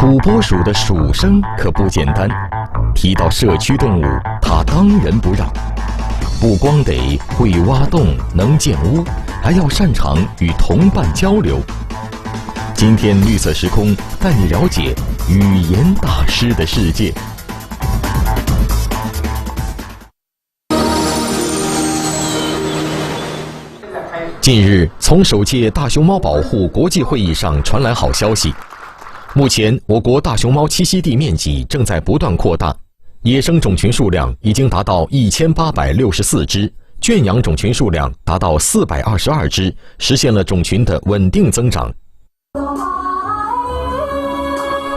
土拨鼠的鼠声可不简单，提到社区动物，它当仁不让。不光得会挖洞、能建屋，还要擅长与同伴交流。今天绿色时空带你了解语言大师的世界。近日，从首届大熊猫保护国际会议上传来好消息。目前，我国大熊猫栖息地面积正在不断扩大，野生种群数量已经达到1864只，圈养种群数量达到422只，实现了种群的稳定增长。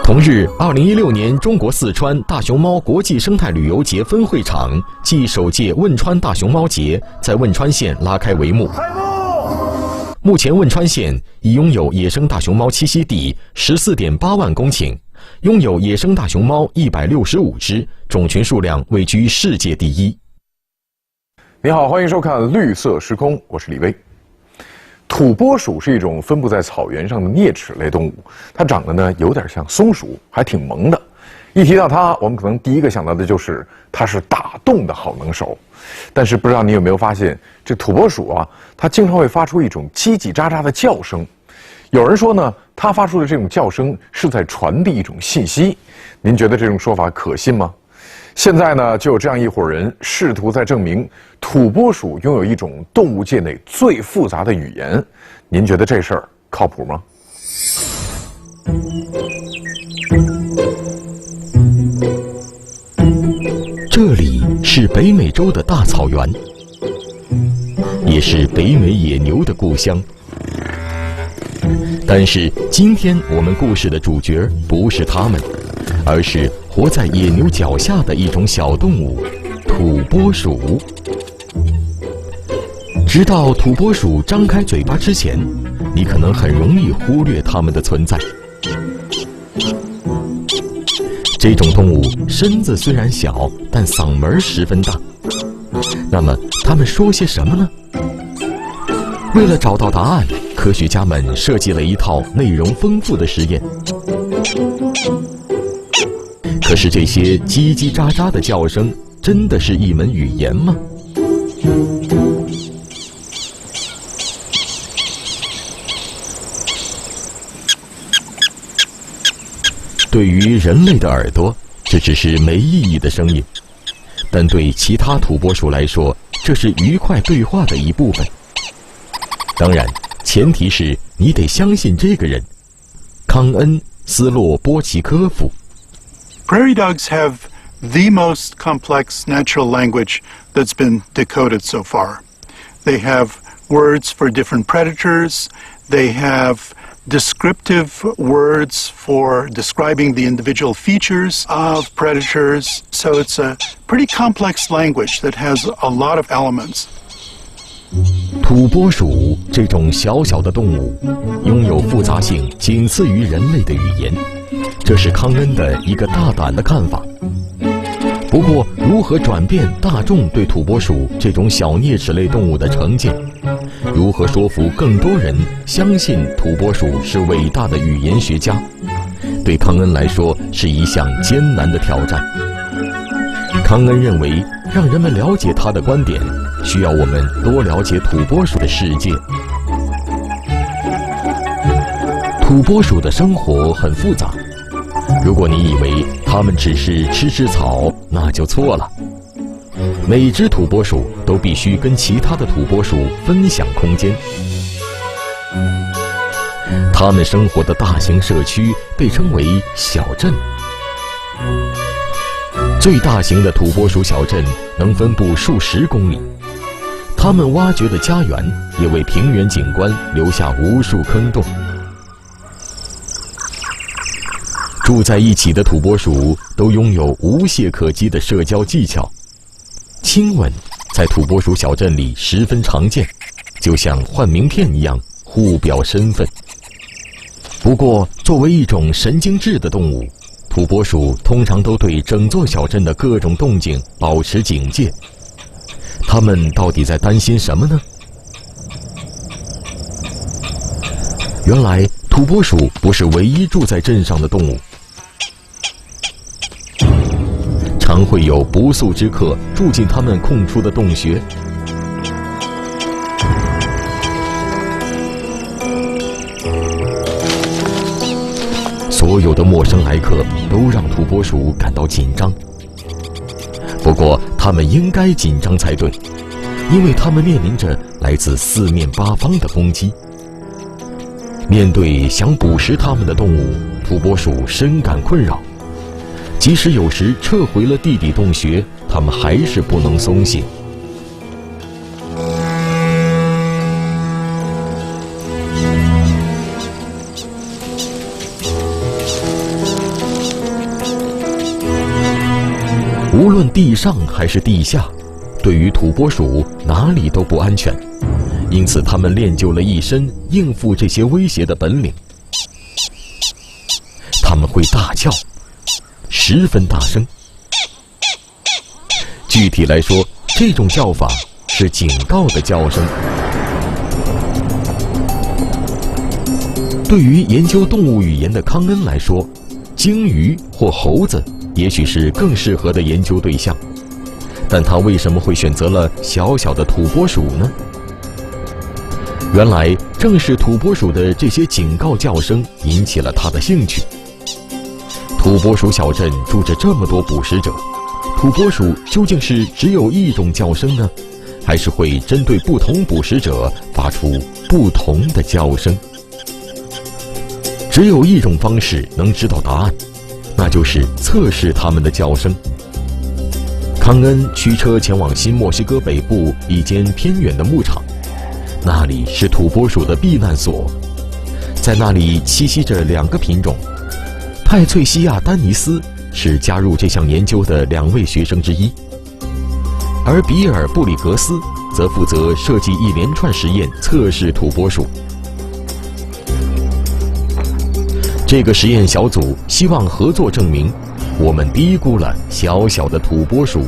同日，2016年中国四川大熊猫国际生态旅游节分会场暨首届汶川大熊猫节在汶川县拉开帷幕。目前，汶川县已拥有野生大熊猫栖息地14.8万公顷，拥有野生大熊猫165只，种群数量位居世界第一。你好，欢迎收看绿色时空，我是李威。土拨鼠是一种分布在草原上的啮齿类动物，它长得呢有点像松鼠，还挺萌的。一提到它，我们可能第一个想到的就是它是打洞的好能手。但是不知道你有没有发现，这土拨鼠啊，它经常会发出一种叽叽喳喳的叫声。有人说呢，它发出的这种叫声是在传递一种信息。您觉得这种说法可信吗？现在呢，就有这样一伙人试图在证明土拨鼠拥有一种动物界内最复杂的语言。您觉得这事儿靠谱吗？这里是北美洲的大草原，也是北美野牛的故乡。但是今天我们故事的主角不是它们，而是活在野牛脚下的一种小动物——土拨鼠。直到土拨鼠张开嘴巴之前，你可能很容易忽略它们的存在。这种动物身子虽然小，但嗓门十分大。那么它们说些什么呢？为了找到答案，科学家们设计了一套内容丰富的实验。可是这些叽叽喳喳的叫声，真的是一门语言吗？对于人类的耳朵，这只是没意义的声音，但对其他土拨鼠来说，这是愉快对话的一部分。当然，前提是你得相信这个人——康恩·斯洛波奇科夫。Prairie dogs have the most complex natural language that's been decoded so far. They have words for different predators. They have descriptive words for describing the individual features of predators. So it's a pretty complex language that has a lot of elements. 土拨鼠这种小小的动物，拥有复杂性仅次于人类的语言，这是康恩的一个大胆的看法。不过，如何转变大众对土拨鼠这种小啮齿类动物的成见？如何说服更多人相信土拨鼠是伟大的语言学家？对康恩来说是一项艰难的挑战。康恩认为，让人们了解他的观点，需要我们多了解土拨鼠的世界。土拨鼠的生活很复杂，如果你以为它们只是吃吃草，那就错了。每只土拨鼠都必须跟其他的土拨鼠分享空间。它们生活的大型社区被称为小镇。最大型的土拨鼠小镇能分布数十公里，它们挖掘的家园也为平原景观留下无数坑洞。住在一起的土拨鼠都拥有无懈可击的社交技巧。亲吻在土拨鼠小镇里十分常见，就像换名片一样互表身份。不过，作为一种神经质的动物，土拨鼠通常都对整座小镇的各种动静保持警戒。它们到底在担心什么呢？原来，土拨鼠不是唯一住在镇上的动物。常会有不速之客住进他们空出的洞穴。所有的陌生来客都让土拨鼠感到紧张。不过，他们应该紧张才对，因为他们面临着来自四面八方的攻击。面对想捕食它们的动物，土拨鼠深感困扰。即使有时撤回了地底洞穴，它们还是不能松懈。无论地上还是地下，对于土拨鼠哪里都不安全，因此它们练就了一身应付这些威胁的本领。它们会大叫，十分大声。具体来说，这种叫法是警告的叫声。对于研究动物语言的康恩来说，鲸鱼或猴子也许是更适合的研究对象，但他为什么会选择了小小的土拨鼠呢？原来正是土拨鼠的这些警告叫声引起了他的兴趣。土拨鼠小镇住着这么多捕食者，土拨鼠究竟是只有一种叫声呢，还是会针对不同捕食者发出不同的叫声？只有一种方式能知道答案，那就是测试它们的叫声。康恩驱车前往新墨西哥北部一间偏远的牧场，那里是土拨鼠的避难所。在那里栖息着两个品种，派翠西亚·丹尼斯是加入这项研究的2位学生之一，而比尔·布里格斯则负责设计一连串实验测试土拨鼠。这个实验小组希望合作证明，我们低估了小小的土拨鼠。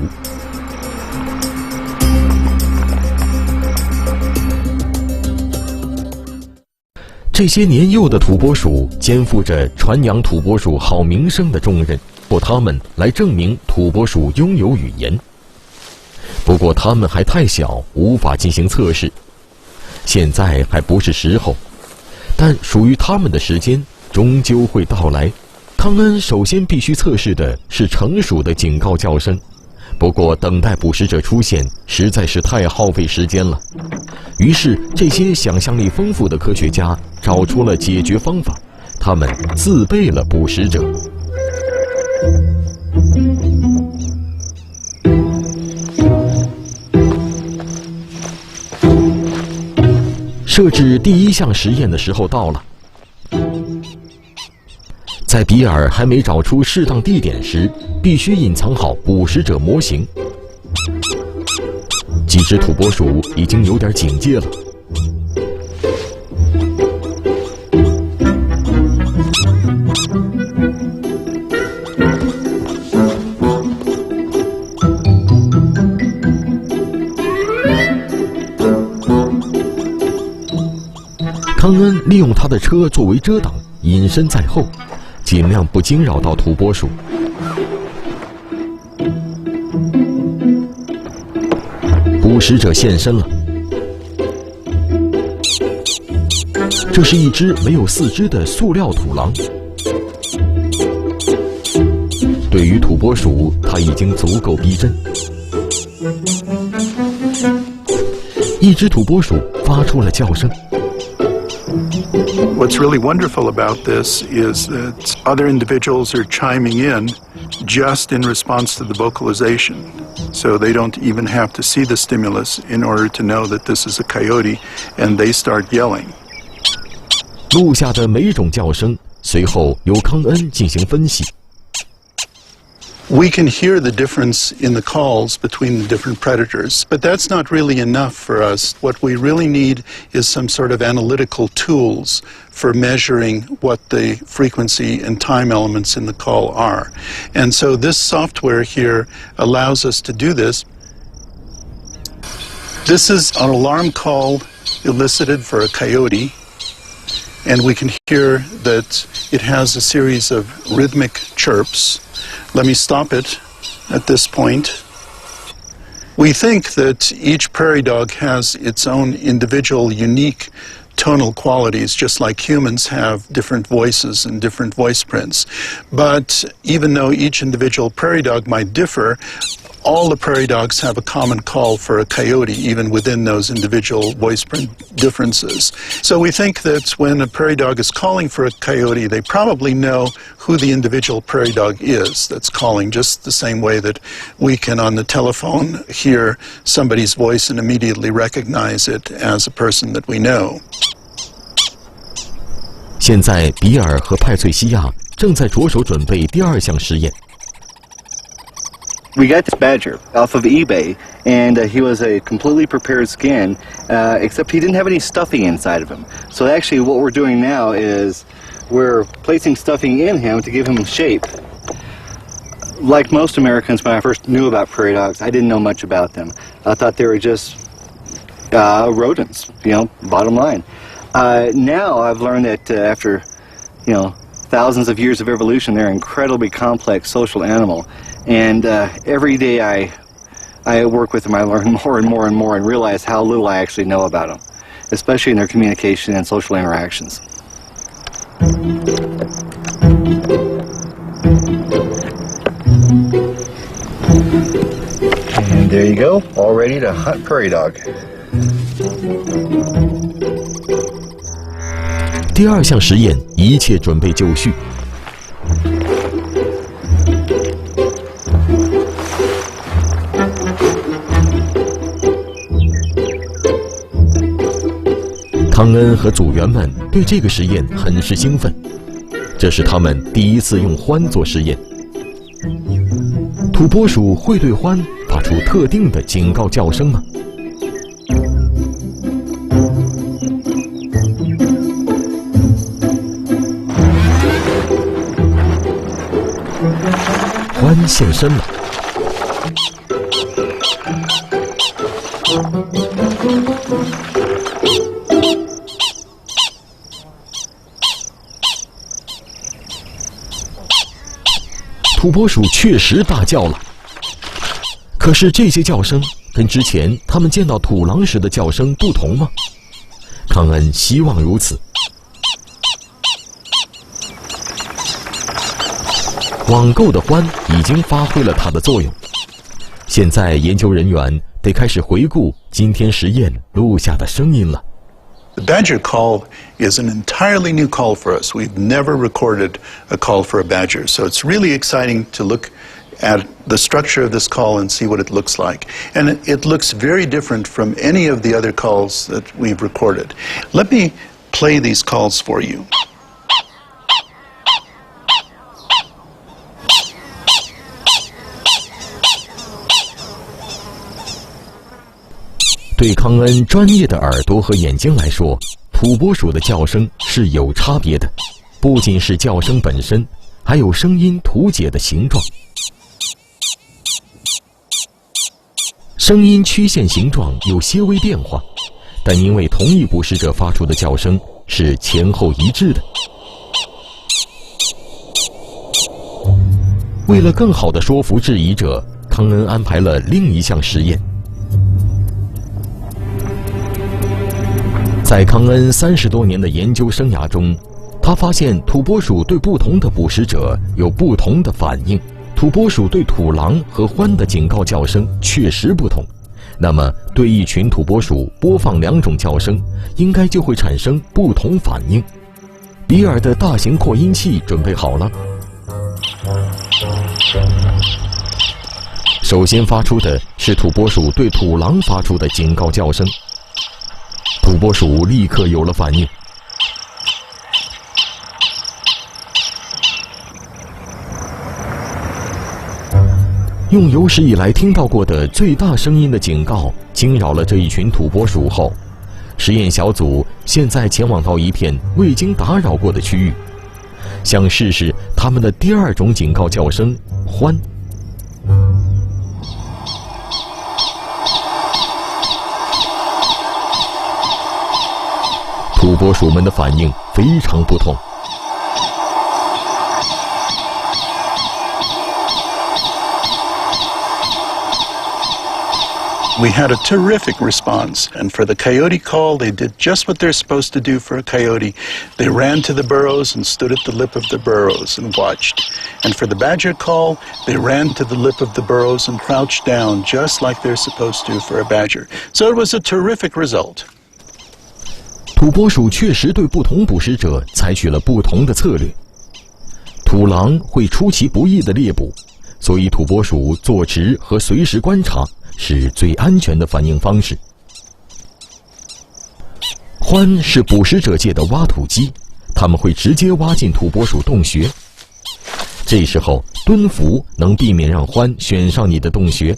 这些年幼的土拨鼠肩负着传扬土拨鼠好名声的重任，由他们来证明土拨鼠拥有语言。不过它们还太小，无法进行测试，现在还不是时候，但属于它们的时间终究会到来。康恩首先必须测试的是成鼠的警告叫声，不过等待捕食者出现实在是太耗费时间了。于是这些想象力丰富的科学家找出了解决方法，他们自备了捕食者。设置第一项实验的时候到了。在比尔还没找出适当地点时，必须隐藏好捕食者模型。几只土拨鼠已经有点警戒了。康恩利用他的车作为遮挡，隐身在后，尽量不惊扰到土拨鼠。捕食者现身了，这是一只没有四肢的塑料土狼。对于土拨鼠，它已经足够逼真。一只土拨鼠发出了叫声。What's really wonderful about this is that other individuals are chiming in just in response to the vocalization. So they don't even have to see the stimulus in order to know that this is a coyote, and they start yelling. 录下的每种叫声，随后由康恩进行分析。We can hear the difference in the calls between the different predators, but that's not really enough for us. What we really need is some sort of analytical tools for measuring what the frequency and time elements in the call are. And so this software here allows us to do this. This is an alarm call elicited for a coyote, and we can hear that it has a series of rhythmic chirps. Let me stop it at this point. We think that each prairie dog has its own individual, unique tonal qualities, just like humans have different voices and different voice prints. But even though each individual prairie dog might differ, all the prairie dogs have a common call for a coyote, even within those individual voice print differences. So we think that when a prairie dog is calling for a coyote, they probably know who the individual prairie dog is that's calling, just the same way that we can on the telephone hear somebody's voice and immediately recognize it as a person that we know. 现在，比尔和派翠西亚正在着手准备第二项实验。We got this badger off of eBay, and he was a completely prepared skin, except he didn't have any stuffing inside of him. So actually what we're doing now is we're placing stuffing in him to give him shape. Like most Americans, when I first knew about prairie dogs, I didn't know much about them. I thought they were just rodents, bottom line. Now I've learned that after, thousands of years of evolution, they're an incredibly complex social animal. And every day I work with them, I learn more and more and more and realize how little I actually know about them, especially in their communication and social interactions. And there you go, all ready to hunt prairie dog. 第二项实验，一切准备就绪。康恩和组员们对这个实验很是兴奋，这是他们第一次用獾做实验。土拨鼠会对獾发出特定的警告叫声吗？獾现身了。土拨鼠确实大叫了，可是这些叫声跟之前他们见到土狼时的叫声不同吗？康恩希望如此。网购的獾已经发挥了它的作用，现在研究人员得开始回顾今天实验录下的声音了。The badger call is an entirely new call for us. We've never recorded a call for a badger, so it's really exciting to look at the structure of this call and see what it looks like. And it looks very different from any of the other calls that we've recorded. Let me play these calls for you. 对康恩专业的耳朵和眼睛来说，土拨鼠的叫声是有差别的，不仅是叫声本身，还有声音图解的形状。声音曲线形状有些微变化，但因为同一捕食者发出的叫声是前后一致的。为了更好地说服质疑者，康恩安排了另一项实验。在康恩30多年的研究生涯中，他发现土拨鼠对不同的捕食者有不同的反应。土拨鼠对土狼和獾的警告叫声确实不同，那么对一群土拨鼠播放2种叫声，应该就会产生不同反应。比尔的大型扩音器准备好了，首先发出的是土拨鼠对土狼发出的警告叫声。土拨鼠立刻有了反应。用有史以来听到过的最大声音的警告惊扰了这一群土拨鼠后，实验小组现在前往到一片未经打扰过的区域，想试试他们的第2种警告叫声——獾。土拨鼠们的反应非常不同。We had a terrific response. And for the coyote call, they did just what they're supposed to do for a coyote. They ran to the burrows and stood at the lip of the burrows and watched. And for the badger call, they ran to the lip of the burrows and crouched down just like they're supposed to for a badger. So it was a terrific result. 土拨鼠确实对不同捕食者采取了不同的策略。土狼会出其不意地猎捕，所以土拨鼠坐直和随时观察是最安全的反应方式。獾是捕食者界的挖土机，它们会直接挖进土拨鼠洞穴。这时候蹲伏能避免让獾选上你的洞穴，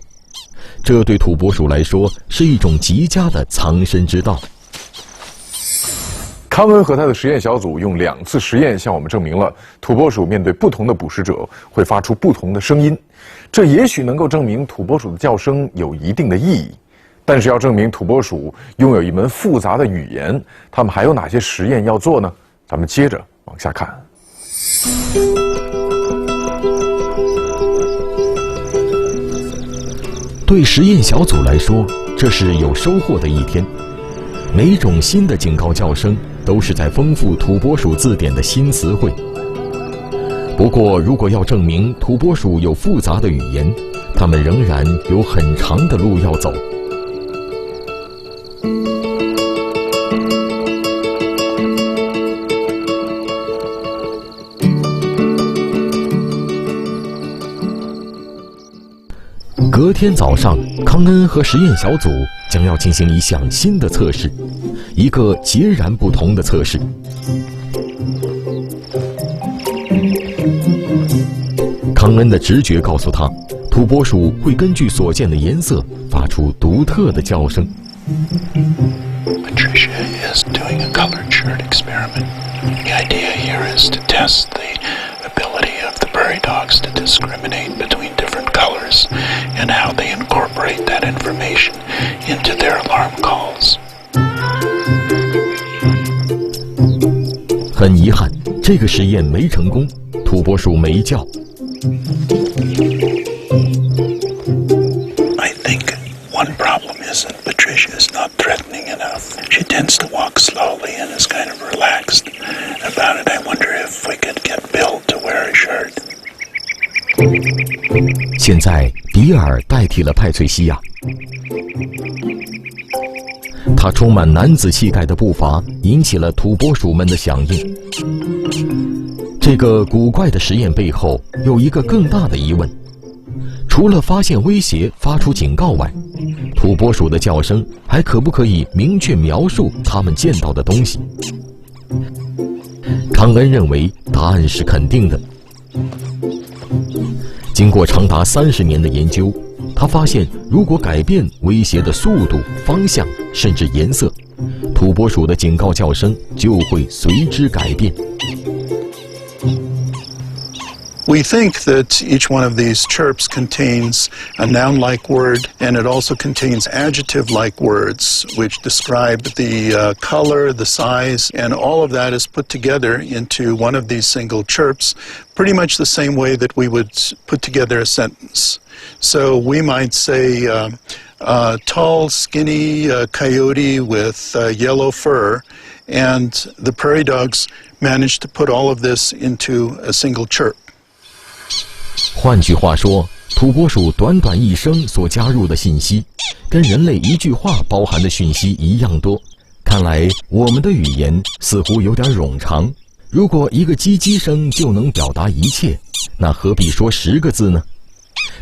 这对土拨鼠来说是一种极佳的藏身之道。康恩和他的实验小组用2次实验向我们证明了土拨鼠面对不同的捕食者会发出不同的声音，这也许能够证明土拨鼠的叫声有一定的意义。但是要证明土拨鼠拥有一门复杂的语言，他们还有哪些实验要做呢？咱们接着往下看。对实验小组来说，这是有收获的一天。每种新的警告叫声都是在丰富土拨鼠字典的新词汇。不过，如果要证明土拨鼠有复杂的语言，它们仍然有很长的路要走。隔天早上，康恩和实验小组将要进行一项新的测试，一个截然不同的测试。康恩的直觉告诉他，土拨鼠会根据所见的颜色发出独特的叫声。Patricia is doing a colored shirt experiment. The idea here is to test the ability of the prairie dogs to discriminate between different colors and how they incorporate that information into their alarm calls. 很遗憾，这个实验没成功，土拨鼠没叫。I think one problem is that Patricia is not threatening enough. She tends to walk slowly and is kind of relaxed about it. I wonder if we could get Bill to wear a shirt. 现在比尔代替了派翠西亚，他充满男子气概的步伐引起了土拨鼠们的响应。这个古怪的实验背后有一个更大的疑问：除了发现威胁、发出警告外，土拨鼠的叫声还可不可以明确描述它们见到的东西？康恩认为答案是肯定的。经过长达30年的研究，他发现如果改变威胁的速度、方向，甚至颜色，土拨鼠的警告叫声就会随之改变。We think that each one of these chirps contains a noun-like word, and it also contains adjective-like words, which describe the color, the size, and all of that is put together into one of these single chirps, pretty much the same way that we would put together a sentence. So we might say, tall, skinny coyote with yellow fur, and the prairie dogs managed to put all of this into a single chirp. 换句话说，土拨鼠短短一生所加入的信息，跟人类一句话包含的讯息一样多。看来我们的语言似乎有点冗长。如果一个叽叽声就能表达一切，那何必说10个字呢？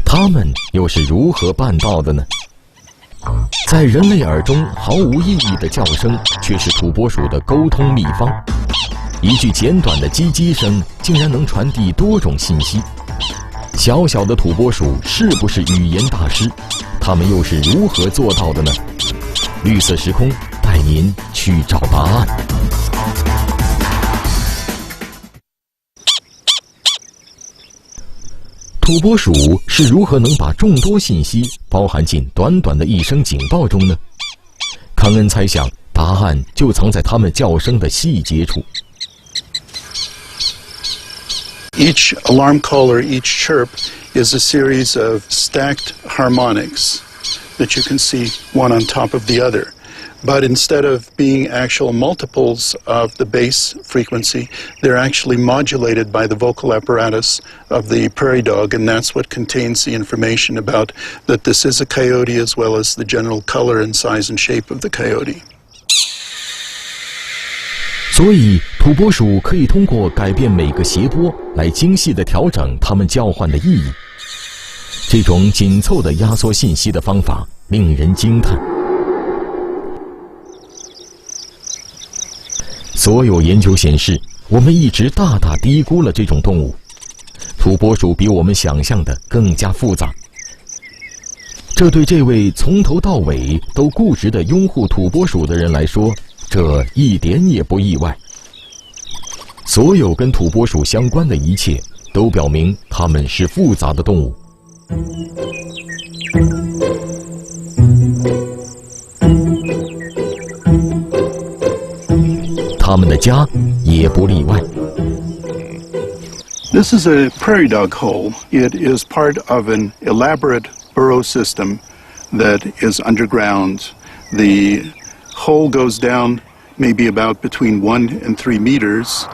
他们又是如何办到的呢？在人类耳中毫无意义的叫声，却是土拨鼠的沟通秘方。一句简短的叽叽声，竟然能传递多种信息。小小的土拨鼠是不是语言大师？他们又是如何做到的呢？绿色时空带您去找答案。土拨鼠是如何能把众多信息包含进短短的一声警报中呢？康恩猜想，答案就藏在它们叫声的细节处。Each alarm call or each chirp is a series of stacked harmonics. that you can see one on top of the other. But instead of being actual multiples of the bass frequency, they're actually modulated by the vocal apparatus of the prairie dog, and that's what contains the information about that this is a coyote as well as the general color and size and shape of the coyote. 所以，土拨鼠可以通过改变每个谐波来精细地调整它们叫唤的意义。这种紧凑的压缩信息的方法令人惊叹。所有研究显示，我们一直大大低估了这种动物。土拨鼠比我们想象的更加复杂。这对这位从头到尾都固执地拥护土拨鼠的人来说，这一点也不意外。所有跟土拨鼠相关的一切都表明它们是复杂的动物。它们的家也不例外。This is a prairie dog hole. It is part of an elaborate burrow system that is underground. The hole goes down maybe about between 1 and 3 meters,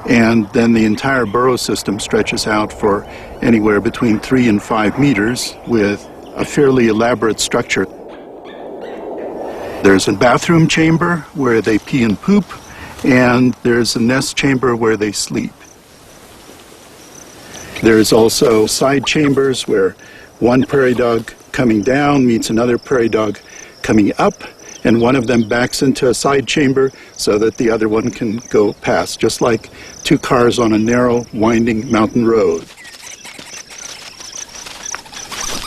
and then the entire burrow system stretches out for anywhere between 3 and 5 meters with a fairly elaborate structure. There's a bathroom chamber where they pee and poop, and there's a nest chamber where they sleep. There's also side chambers where one prairie dog coming down meets another prairie dog coming up, and one of them backs into a side chamber so that the other one can go past, just like 2 cars on a narrow, winding mountain road.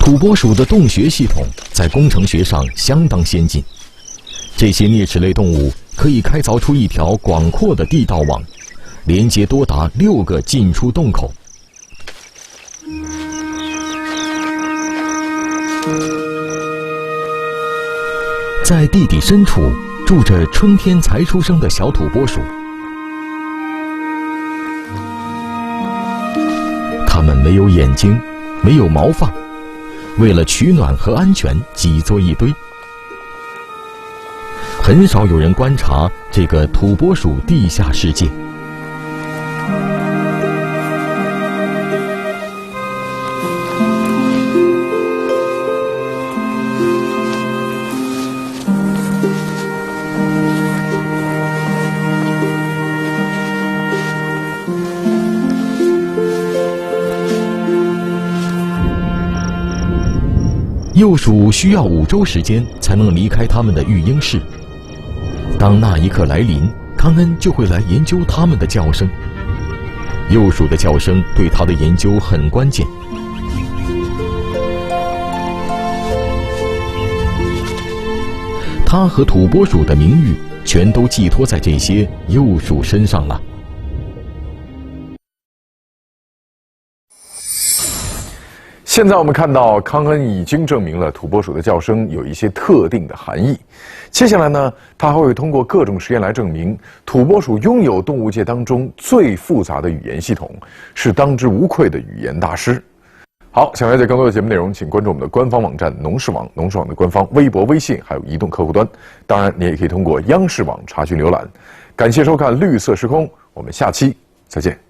土拨鼠的洞穴系统在工程学上相当先进。这些啮齿类动物可以开凿出一条广阔的地道网，连接多达6个进出洞口。在地底深处住着春天才出生的小土拨鼠，它们没有眼睛，没有毛发，为了取暖和安全挤作一堆。很少有人观察这个土拨鼠地下世界。幼鼠需要5周时间才能离开它们的育婴室。当那一刻来临，康恩就会来研究它们的叫声。幼鼠的叫声对他的研究很关键。他和土拨鼠的名誉全都寄托在这些幼鼠身上了。现在我们看到，康恩已经证明了土拨鼠的叫声有一些特定的含义。接下来呢，他还会通过各种实验来证明，土拨鼠拥有动物界当中最复杂的语言系统，是当之无愧的语言大师。好，想了解更多的节目内容，请关注我们的官方网站农视网、农视网的官方微博、微信，还有移动客户端。当然，你也可以通过央视网查询浏览。感谢收看《绿色时空》，我们下期再见。